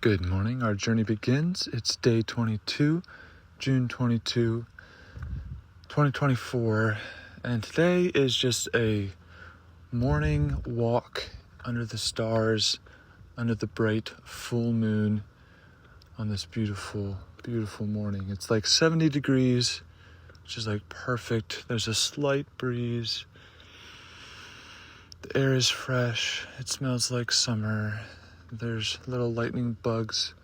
Good morning. Our journey begins. It's day 22, June 22, 2024. And today is just a morning walk under the stars, under the bright full moon on this beautiful, beautiful morning. It's like 70 degrees, which is like perfect. There's a slight breeze. The air is fresh. It smells like summer. There's little lightning bugs,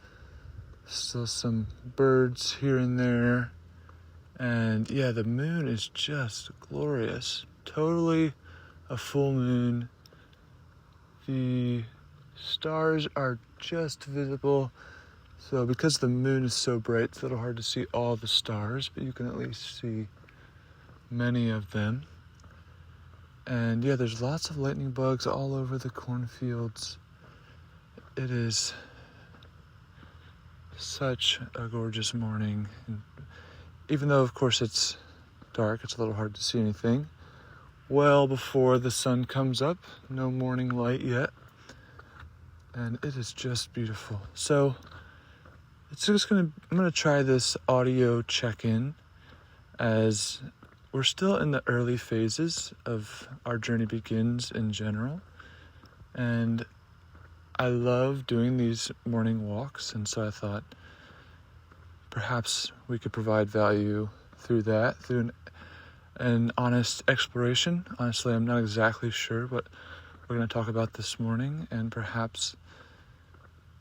still some birds here and there, and yeah, the moon is just glorious. Totally a full moon. The stars are just visible, so because the moon is so bright, it's a little hard to see all the stars, but you can at least see many of them. And yeah, there's lots of lightning bugs all over the cornfields. It is such a gorgeous morning. And even though, of course, it's dark, it's a little hard to see anything. Well before the sun comes up, no morning light yet. And it is just beautiful. So I'm gonna try this audio check-in as we're still in the early phases of our journey begins in general. And I love doing these morning walks, and so I thought perhaps we could provide value through that, through an honest exploration. Honestly, I'm not exactly sure what we're going to talk about this morning, and perhaps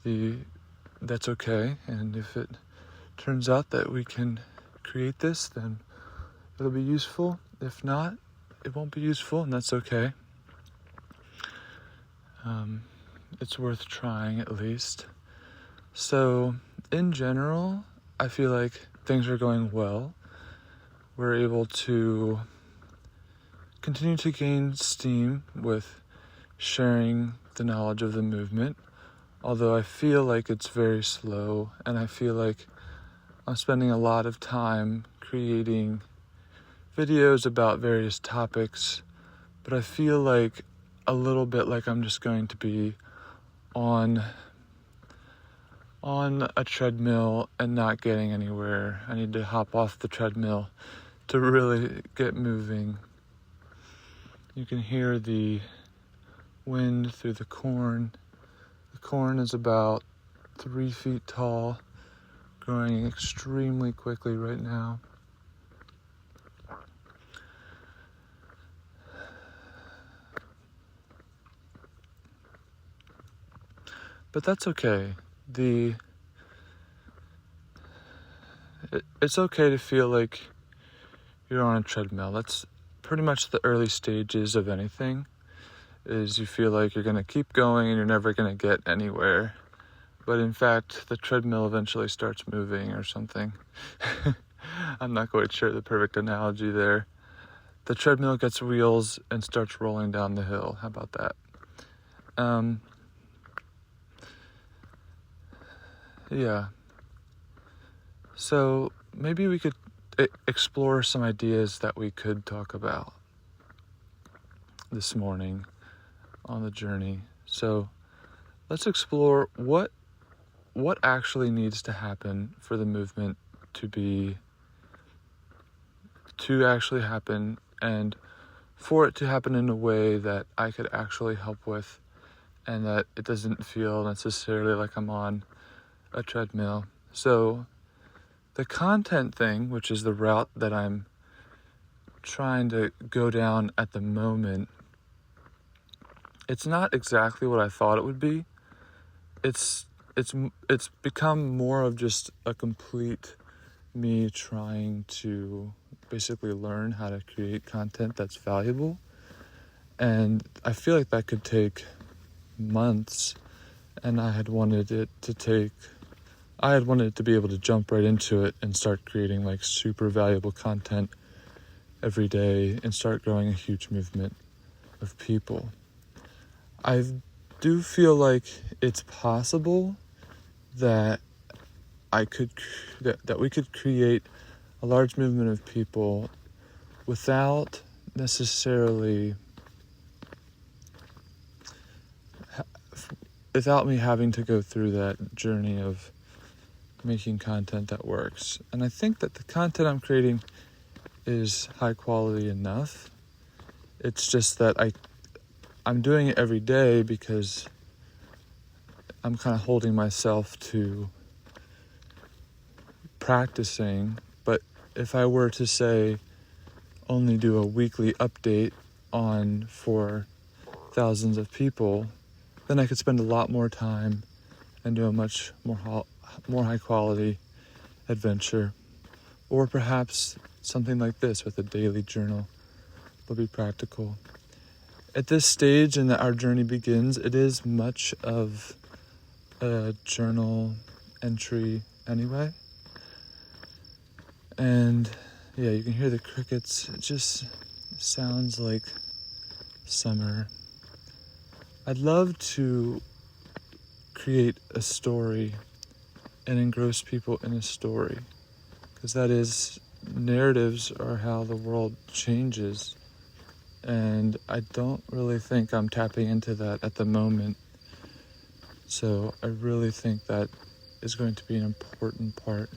that's okay. And if it turns out that we can create this, then it'll be useful. If not, it won't be useful, and that's okay. It's worth trying at least. So, in general, I feel like things are going well. We're able to continue to gain steam with sharing the knowledge of the movement, although I feel like it's very slow, and I feel like I'm spending a lot of time creating videos about various topics, but I feel like a little bit like I'm just going to be on a treadmill and not getting anywhere. I need to hop off the treadmill to really get moving. You can hear the wind through the corn. The corn is about 3 feet tall, growing extremely quickly right now. But that's okay. It's okay to feel like you're on a treadmill. That's pretty much the early stages of anything, is you feel like you're going to keep going and you're never going to get anywhere. But in fact, the treadmill eventually starts moving or something. I'm not quite sure the perfect analogy there. The treadmill gets wheels and starts rolling down the hill. How about that? Yeah. So maybe we could explore some ideas that we could talk about this morning on the journey. So let's explore what actually needs to happen for the movement to actually happen, and for it to happen in a way that I could actually help with, and that it doesn't feel necessarily like I'm on a treadmill. So the content thing, which is the route that I'm trying to go down at the moment, it's not exactly what I thought it would be. It's become more of just a complete me trying to basically learn how to create content that's valuable. And I feel like that could take months, and I had wanted to be able to jump right into it and start creating like super valuable content every day and start growing a huge movement of people. I do feel like it's possible that we could create a large movement of people without necessarily without me having to go through that journey of making content that works. And I think that the content I'm creating is high quality enough. It's just that I'm doing it every day because I'm kind of holding myself to practicing. But if I were to say only do a weekly update for thousands of people, then I could spend a lot more time and do a much more high quality adventure. Or perhaps something like this with a daily journal will be practical. At this stage in our journey begins, it is much of a journal entry anyway. And yeah, you can hear the crickets. It just sounds like summer. I'd love to create a story and engross people in a story, because narratives are how the world changes, and I don't really think I'm tapping into that at the moment. So I really think that is going to be an important part.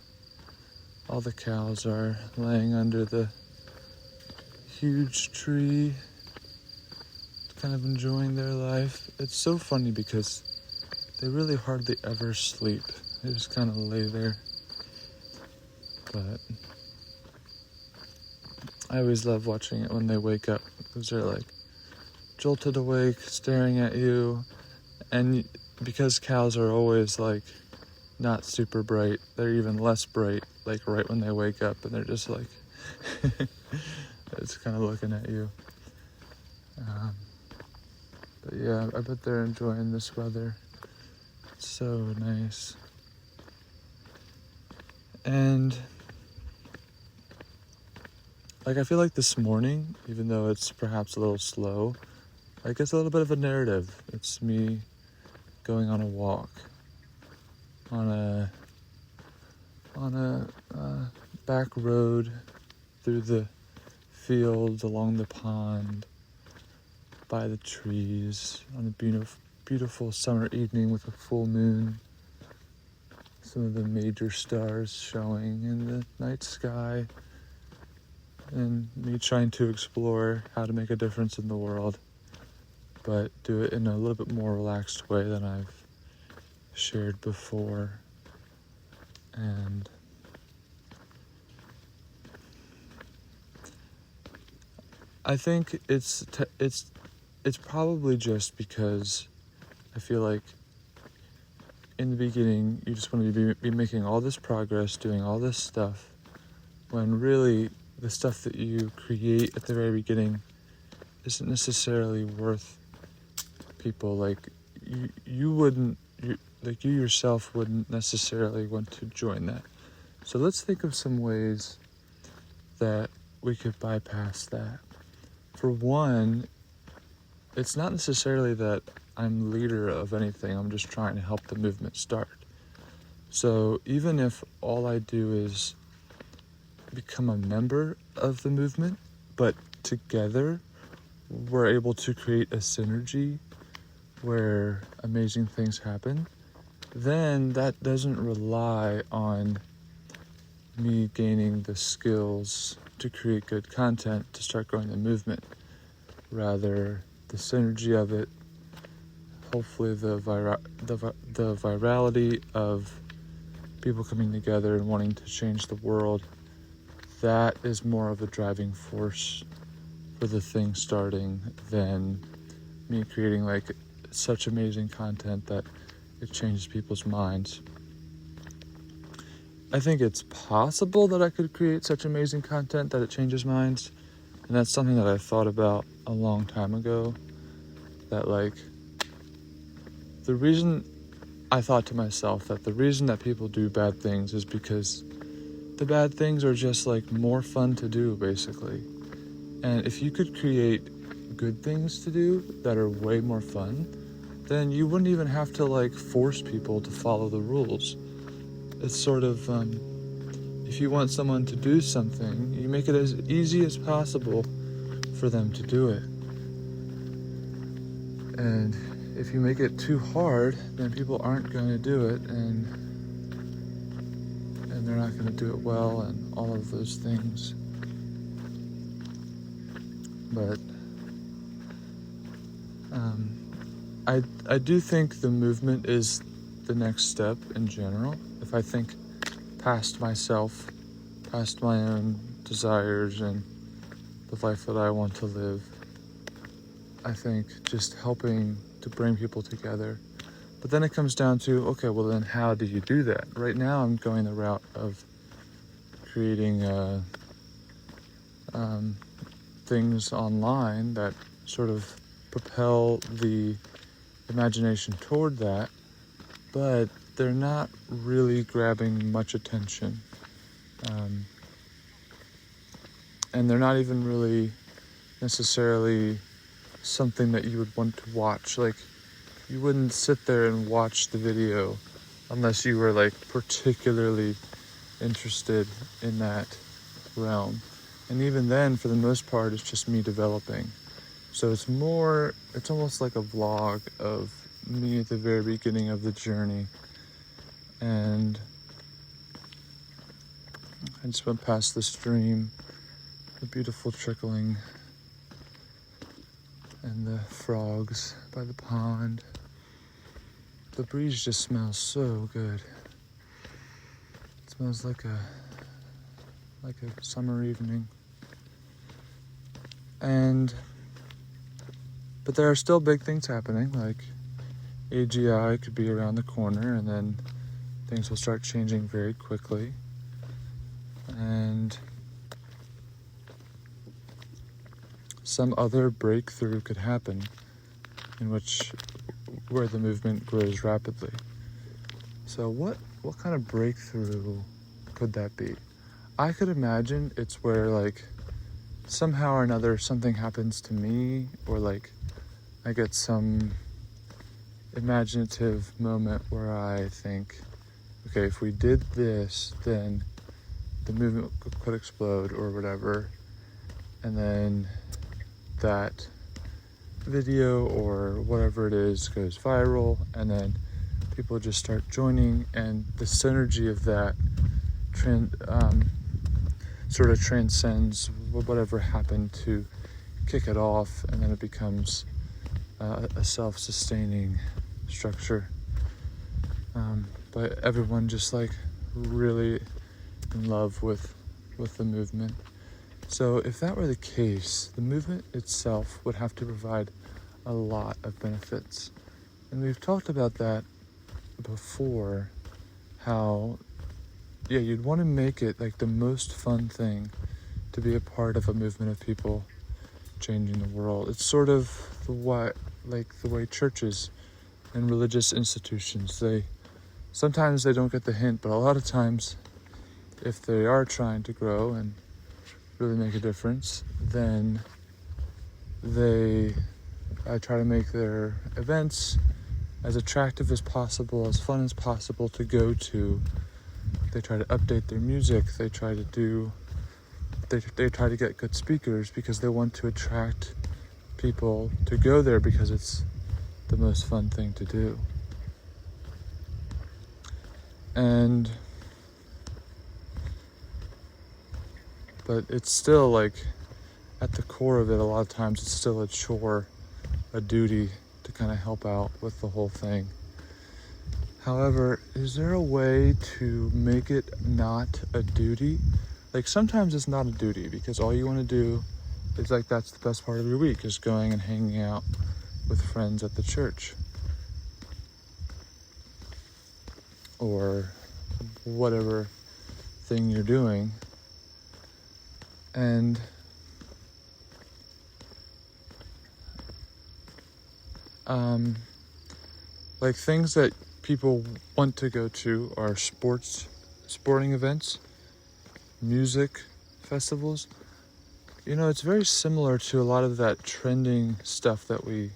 All the cows are laying under the huge tree, kind of enjoying their life. It's so funny because they really hardly ever sleep. They just kind of lay there. But I always love watching it when they wake up, because they're like jolted awake, staring at you. And because cows are always like not super bright, they're even less bright, like right when they wake up, and they're just like it's kind of looking at you. But yeah, I bet they're enjoying this weather. It's so nice. And like, I feel like this morning, even though it's perhaps a little slow, like it's a little bit of a narrative. It's me going on a walk on a back road through the fields, along the pond, by the trees, on a beautiful summer evening with a full moon, some of the major stars showing in the night sky, and me trying to explore how to make a difference in the world, but do it in a little bit more relaxed way than I've shared before. And I think it's probably just because I feel like in the beginning you just want to be making all this progress, doing all this stuff, when really the stuff that you create at the very beginning isn't necessarily worth people. Like you yourself wouldn't necessarily want to join that. So let's think of some ways that we could bypass that. For one, it's not necessarily that I'm leader of anything. I'm just trying to help the movement start. So even if all I do is become a member of the movement, but together we're able to create a synergy where amazing things happen, then that doesn't rely on me gaining the skills to create good content to start growing the movement. Rather, the synergy of it, hopefully the virality of people coming together and wanting to change the world, that is more of a driving force for the thing starting than me creating like such amazing content that it changes people's minds. I think it's possible that I could create such amazing content that it changes minds, and that's something that I thought about a long time ago. That like, the reason I thought to myself that the reason that people do bad things is because the bad things are just like more fun to do, basically. And if you could create good things to do that are way more fun, then you wouldn't even have to like force people to follow the rules. It's sort of, if you want someone to do something, you make it as easy as possible for them to do it. And if you make it too hard, then people aren't going to do it, and they're not going to do it well, and all of those things. But I do think the movement is the next step in general. If I think past myself, past my own desires and the life that I want to live, I think just helping to bring people together. But then it comes down to, okay, well then how do you do that? Right now I'm going the route of creating things online that sort of propel the imagination toward that, but they're not really grabbing much attention. And they're not even really necessarily something that you would want to watch. Like, you wouldn't sit there and watch the video unless you were like particularly interested in that realm. And even then, for the most part, it's just me developing. So it's almost like a vlog of me at the very beginning of the journey. And I just went past the stream, the beautiful trickling, and the frogs by the pond. The breeze just smells so good. It smells like a summer evening. But there are still big things happening, like AGI could be around the corner, and then things will start changing very quickly. And some other breakthrough could happen where the movement grows rapidly. So what kind of breakthrough could that be? I could imagine it's where like somehow or another something happens to me, or like I get some imaginative moment where I think, okay, if we did this, then the movement could explode or whatever, and then that video or whatever it is goes viral, and then people just start joining, and the synergy of that sort of transcends whatever happened to kick it off, and then it becomes a self-sustaining structure. But everyone just like really in love with the movement. So if that were the case, the movement itself would have to provide a lot of benefits. And we've talked about that before, how you'd want to make it like the most fun thing to be a part of a movement of people changing the world. It's sort of the way churches and religious institutions, sometimes they don't get the hint, but a lot of times if they are trying to grow and really make a difference, then I try to make their events as attractive as possible, as fun as possible to go to. They try to update their music. They try to get good speakers because they want to attract people to go there because it's the most fun thing to do. But it's still like, at the core of it, a lot of times it's still a chore, a duty to kind of help out with the whole thing. However, is there a way to make it not a duty? Like, sometimes it's not a duty because all you want to do is like, that's the best part of your week, is going and hanging out with friends at the church or whatever thing you're doing. And like things that people want to go to are sporting events, music festivals. It's very similar to a lot of that trending stuff that we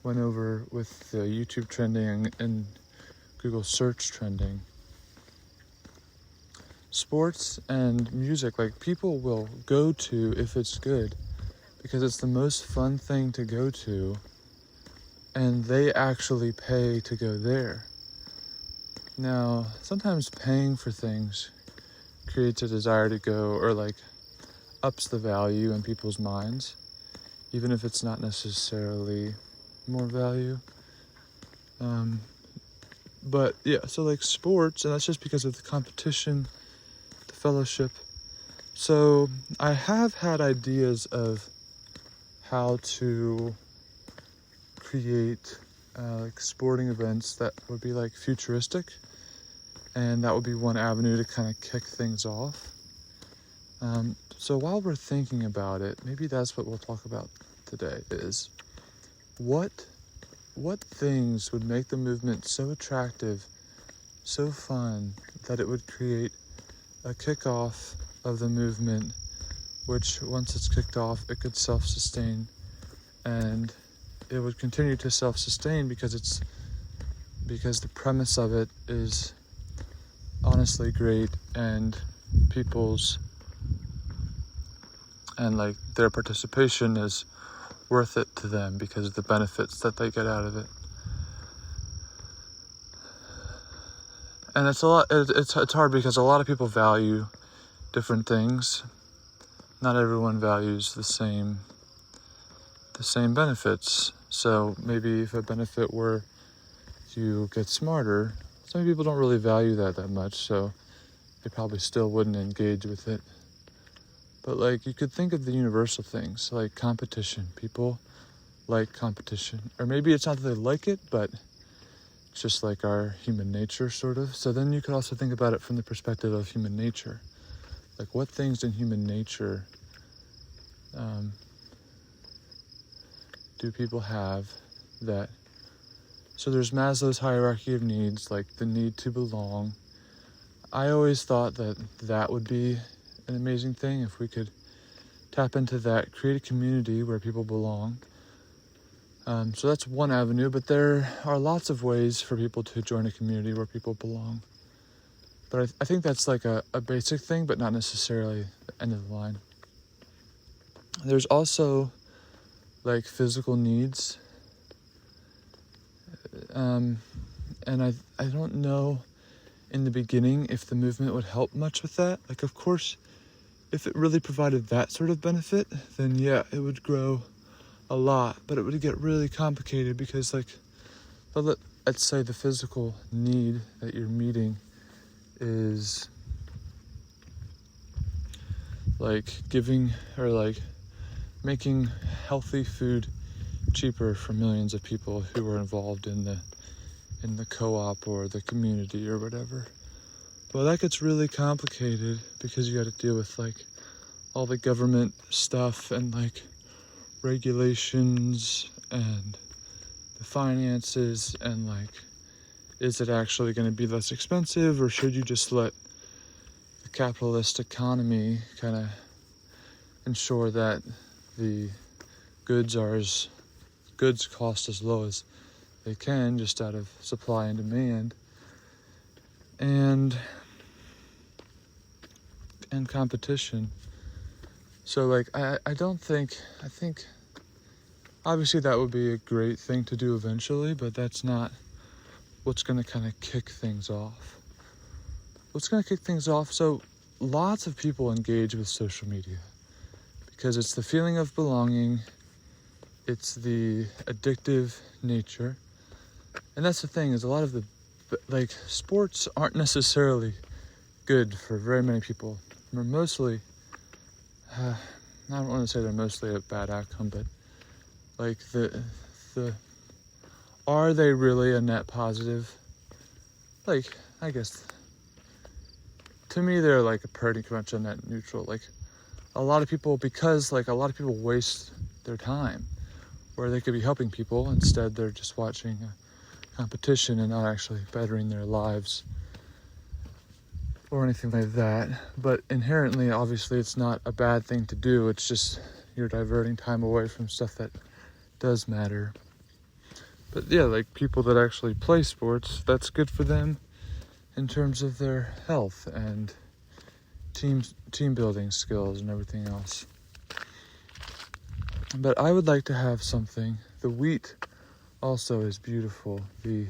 went over with the YouTube trending and Google search trending. Sports and music, like, people will go to if it's good because it's the most fun thing to go to, and they actually pay to go there. Now, sometimes paying for things creates a desire to go, or like ups the value in people's minds, even if it's not necessarily more value. But yeah, so like sports, and that's just because of the competition, the fellowship. So I have had ideas of how to create like sporting events that would be like futuristic, and that would be one avenue to kind of kick things off. So while we're thinking about it, maybe that's what we'll talk about today, is what things would make the movement so attractive, so fun, that it would create a kickoff of the movement, which once it's kicked off, it could self-sustain, and it would continue to self-sustain because the premise of it is honestly great, and people's and like their participation is worth it to them because of the benefits that they get out of it. And it's hard because a lot of people value different things. Not everyone values the same benefits. So maybe if a benefit were you get smarter, some people don't really value that much, so they probably still wouldn't engage with it. But like, you could think of the universal things, like competition. People like competition. Or maybe it's not that they like it, but it's just like our human nature, sort of. So then you could also think about it from the perspective of human nature. Like, what things in human nature do people have that... So there's Maslow's hierarchy of needs, like the need to belong. I always thought that would be an amazing thing if we could tap into that, create a community where people belong. So that's one avenue, but there are lots of ways for people to join a community where people belong. But I think that's like a basic thing, but not necessarily the end of the line. There's also like physical needs. And I don't know in the beginning if the movement would help much with that. Like, of course, if it really provided that sort of benefit, then yeah, it would grow a lot, but it would get really complicated because, like, let's say the physical need that you're meeting is like giving or like making healthy food cheaper for millions of people who are involved in the co-op or the community or whatever. Well, that gets really complicated because you got to deal with like all the government stuff and like regulations and the finances, and like, is it actually going to be less expensive, or should you just let the capitalist economy kind of ensure that the goods cost as low as they can, just out of supply and demand, and competition. So like, I think obviously that would be a great thing to do eventually, but that's not what's going to kind of kick things off. What's going to kick things off? So lots of people engage with social media because it's the feeling of belonging, it's the addictive nature. And that's the thing, is a lot of the like sports aren't necessarily good for very many people. They're mostly I don't want to say they're mostly a bad outcome, but like the are they really a net positive? Like, I guess to me they're like a pretty much a net neutral. Like, a lot of people waste their time where they could be helping people. Instead, they're just watching a competition and not actually bettering their lives or anything like that. But inherently, obviously, it's not a bad thing to do. It's just you're diverting time away from stuff that does matter. But yeah, like people that actually play sports, that's good for them in terms of their health and team building skills and everything else. But I would like to have something, the wheat also is beautiful. The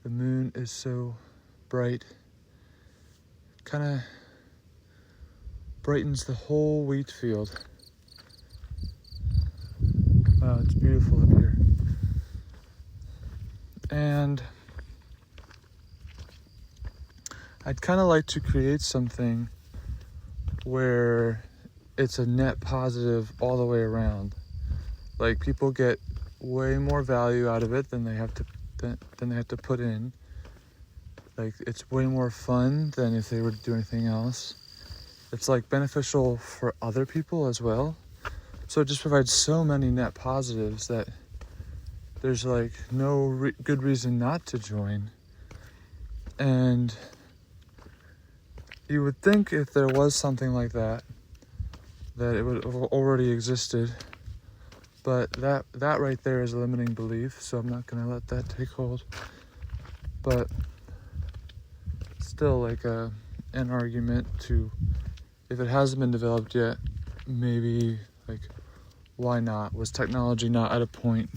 moon is so bright, kind of brightens the whole wheat field. Wow, it's beautiful up here. And I'd kind of like to create something where it's a net positive all the way around. Like, people get way more value out of it than they have to put in. Like, it's way more fun than if they were to do anything else. It's like beneficial for other people as well. So it just provides so many net positives that there's like no good reason not to join. And you would think if there was something like that it would have already existed. But that right there is a limiting belief, so I'm not going to let that take hold. But still, like an argument to, if it hasn't been developed yet, maybe, like, why not? Was technology not at a point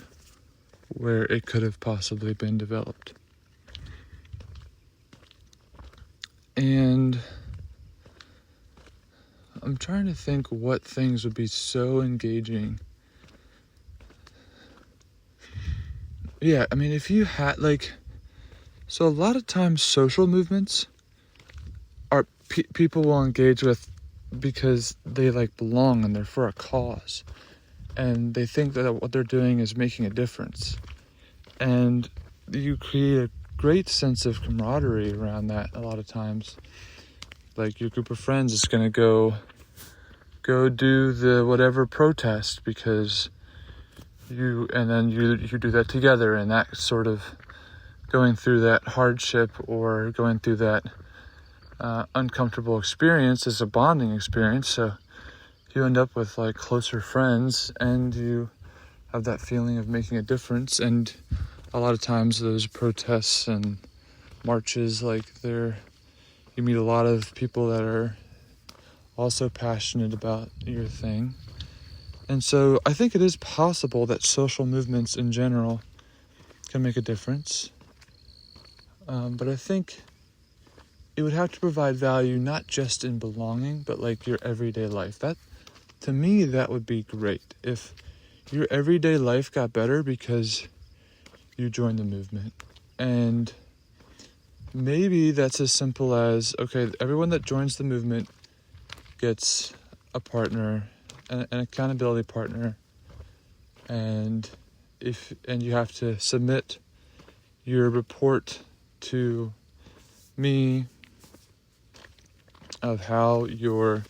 where it could have possibly been developed? And I'm trying to think what things would be so engaging. Yeah, I mean, if you had, like, so a lot of times social movements are people will engage with because they, like, belong and they're for a cause. And they think that what they're doing is making a difference. And you create a great sense of camaraderie around that a lot of times. Like, your group of friends is going to go do the whatever protest because you do that together, and that sort of going through that hardship or going through that uncomfortable experience is a bonding experience. So you end up with, like, closer friends, and you have that feeling of making a difference. And a lot of times those protests and marches, like, you meet a lot of people that are also passionate about your thing. And so I think it is possible that social movements in general can make a difference. But I think it would have to provide value not just in belonging, but, like, your everyday life. That, to me, that would be great. If your everyday life got better because you joined the movement. And maybe that's as simple as, okay, everyone that joins the movement gets a partner, an accountability partner, and you have to submit your report to me of how your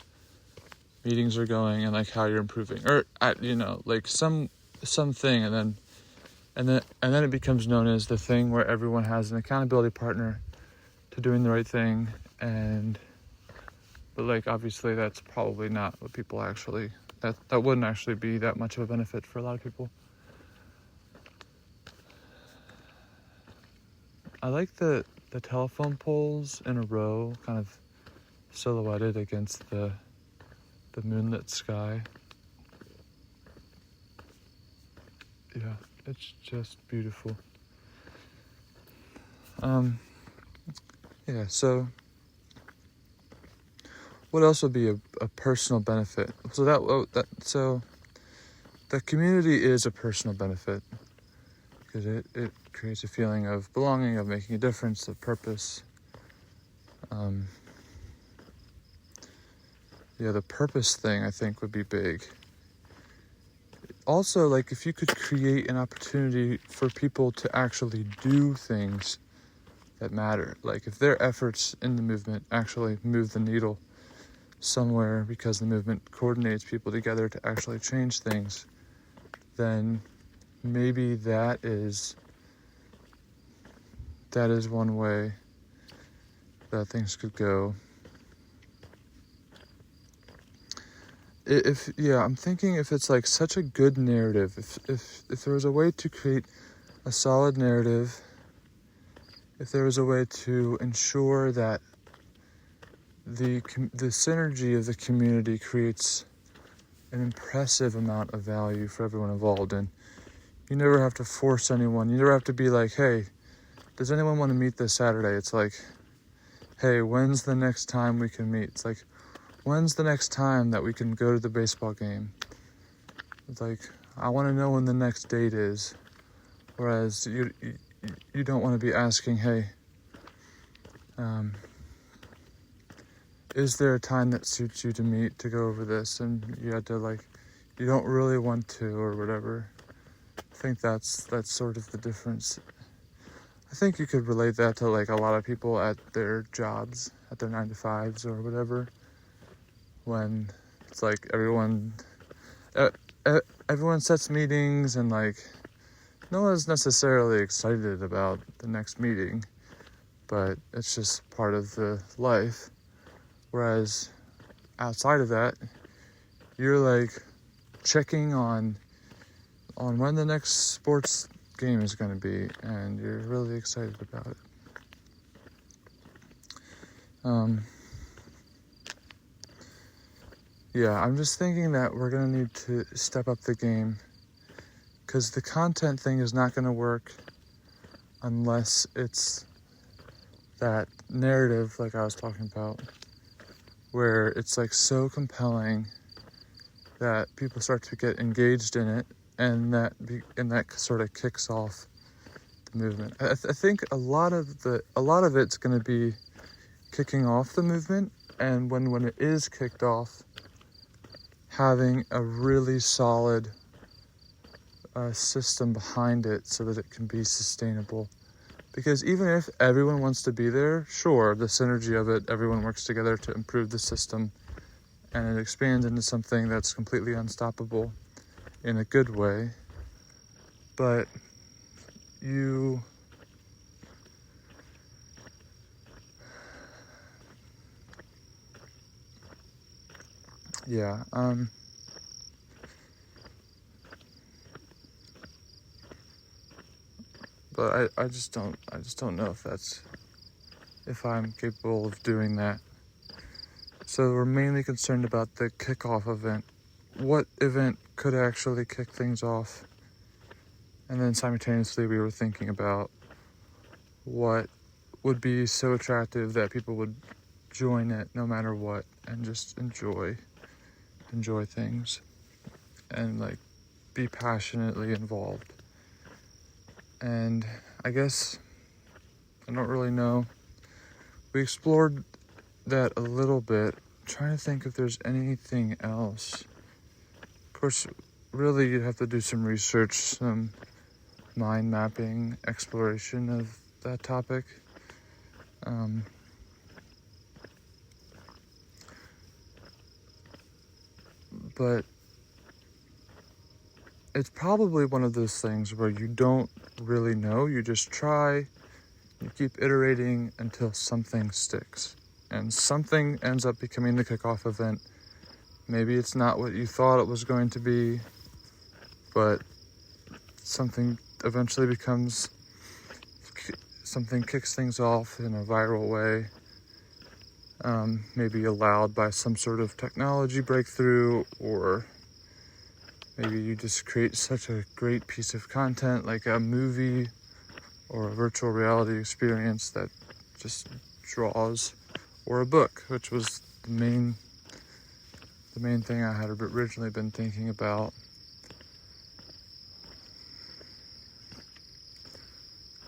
meetings are going and, like, how you're improving, or like something, and then it becomes known as the thing where everyone has an accountability partner to doing the right thing. But, like, obviously that's probably not what people actually, that wouldn't actually be that much of a benefit for a lot of people. I like the telephone poles in a row, kind of silhouetted against the moonlit sky. Yeah, it's just beautiful. Yeah, so what else would be a personal benefit? So the community is a personal benefit because it creates a feeling of belonging, of making a difference, of purpose. The purpose thing, I think, would be big. Also, like, if you could create an opportunity for people to actually do things that matter, like if their efforts in the movement actually move the needle somewhere because the movement coordinates people together to actually change things, then maybe that is one way that things could go. I'm thinking if it's, like, such a good narrative, if there was a way to create a solid narrative, if there was a way to ensure that the synergy of the community creates an impressive amount of value for everyone involved, and You never have to force anyone. You never have to be like, hey, does anyone want to meet this Saturday? It's like, hey, when's the next time we can meet? It's like, when's the next time that we can go to the baseball game? It's like, I want to know when the next date is. Whereas you don't want to be asking, hey, is there a time that suits you to meet to go over this? And you had to like, you don't really want to or whatever. I think that's sort of the difference. I think you could relate that to like a lot of people at their jobs, at their 9-to-5s or whatever, when it's like everyone sets meetings and like no one's necessarily excited about the next meeting, but it's just part of the life. Whereas outside of that, you're like checking on when the next sports game is going to be, and you're really excited about it. Yeah, I'm just thinking that we're going to need to step up the game, because the content thing is not going to work unless it's that narrative like I was talking about, where it's like so compelling that people start to get engaged in it, and that sort of kicks off the movement. I think a lot of it's going to be kicking off the movement, and when it is kicked off, having a really solid system behind it so that it can be sustainable. Because even if everyone wants to be there, sure, the synergy of it, everyone works together to improve the system, and it expands into something that's completely unstoppable in a good way. But but I just don't know if I'm capable of doing that. So we're mainly concerned about the kickoff event. What event could actually kick things off? And then simultaneously we were thinking about what would be so attractive that people would join it no matter what, and just enjoy things and like be passionately involved. And I guess I don't really know. We explored that a little bit, trying to think if there's anything else. Of course, really you'd have to do some research, some mind mapping, exploration of that topic. But it's probably one of those things where you don't really know, you just try, you keep iterating until something sticks. And something ends up becoming the kickoff event. Maybe it's not what you thought it was going to be, but something eventually something kicks things off in a viral way. Maybe allowed by some sort of technology breakthrough, or maybe you just create such a great piece of content like a movie or a virtual reality experience that just draws, or a book, which was the main thing I had originally been thinking about.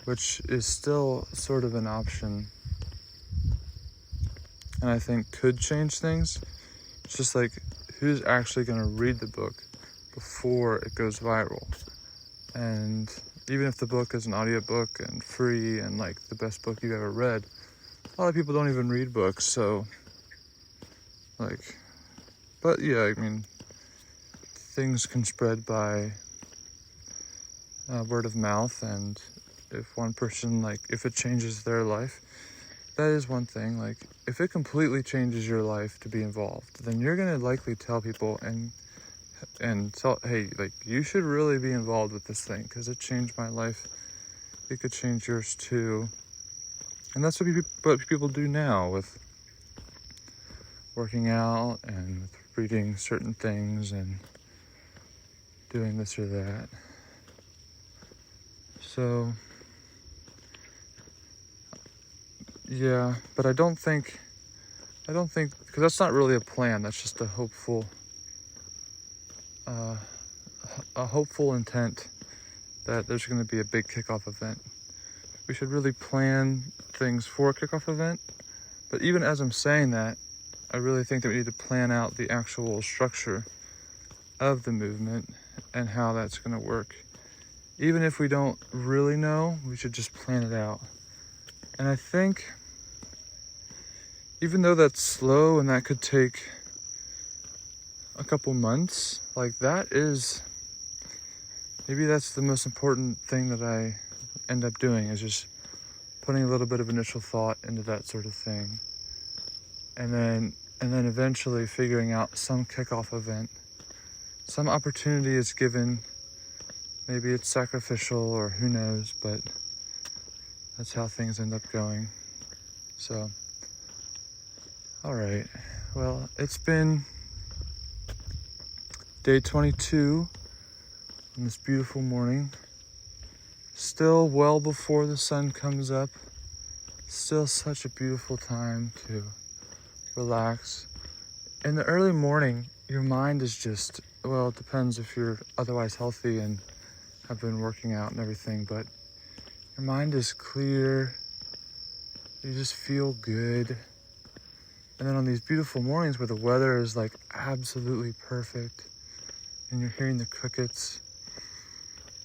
Which is still sort of an option, and I think could change things. It's just like, who's actually going to read the book before it goes viral? And even if the book is an audiobook and free and like the best book you've ever read, a lot of people don't even read books, so like, but yeah, I mean, things can spread by word of mouth, and if one person, like, if it changes their life, that is one thing. Like, if it completely changes your life to be involved, then you're going to likely tell people and tell, hey, like, you should really be involved with this thing because it changed my life. It could change yours too. And that's what people do now with working out and with reading certain things and doing this or that. So, yeah, but I don't think, because that's not really a plan, that's just a hopeful intent that there's going to be a big kickoff event. We should really plan things for a kickoff event, but even as I'm saying that, I really think that we need to plan out the actual structure of the movement and how that's going to work. Even if we don't really know, we should just plan it out. And I think, even though that's slow and that could take a couple months, like maybe that's the most important thing that I end up doing, is just putting a little bit of initial thought into that sort of thing. And then eventually figuring out some kickoff event. Some opportunity is given. Maybe it's sacrificial, or who knows, but that's how things end up going. So, all right. Well, it's been day 22 on this beautiful morning. Still well before the sun comes up. Still such a beautiful time to relax. In the early morning, your mind is just, well, it depends if you're otherwise healthy and have been working out and everything, but your mind is clear. You just feel good. And then on these beautiful mornings where the weather is like absolutely perfect, and you're hearing the crickets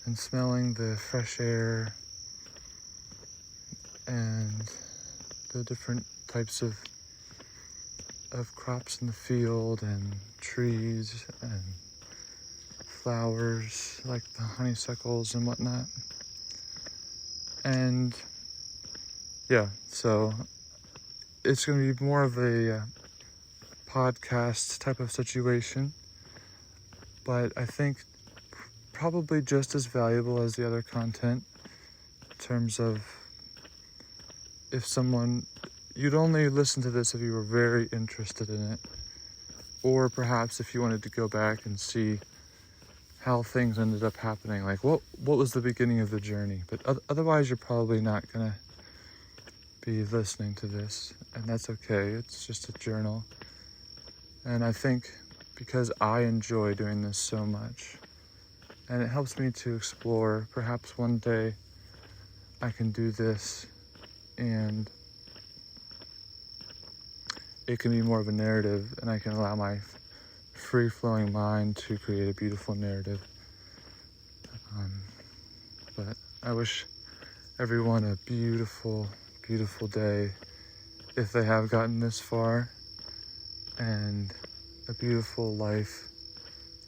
and smelling the fresh air and the different types of crops in the field and trees and flowers like the honeysuckles and whatnot. And yeah, so it's going to be more of a podcast type of situation, but I think probably just as valuable as the other content, in terms of if you'd only listen to this if you were very interested in it, or perhaps if you wanted to go back and see how things ended up happening, like what was the beginning of the journey. But otherwise, you're probably not gonna be listening to this, and that's okay. It's just a journal. And I think because I enjoy doing this so much, and it helps me to explore, perhaps one day I can do this and it can be more of a narrative, and I can allow my free-flowing mind to create a beautiful narrative. But I wish everyone a beautiful, beautiful day if they have gotten this far, and a beautiful life,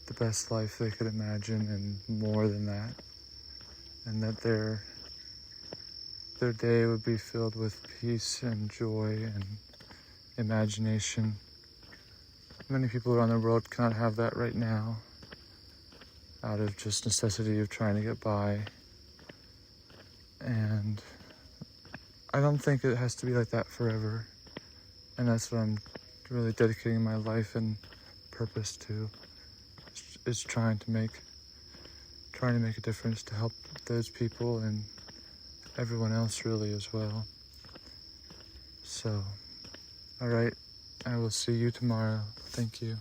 the best life they could imagine, and more than that, and that their day would be filled with peace and joy and imagination. Many people around the world cannot have that right now, out of just necessity of trying to get by. And I don't think it has to be like that forever. And that's what I'm really dedicating my life and purpose to, is trying to make a difference to help those people and everyone else really as well. So, all right, I will see you tomorrow. Thank you.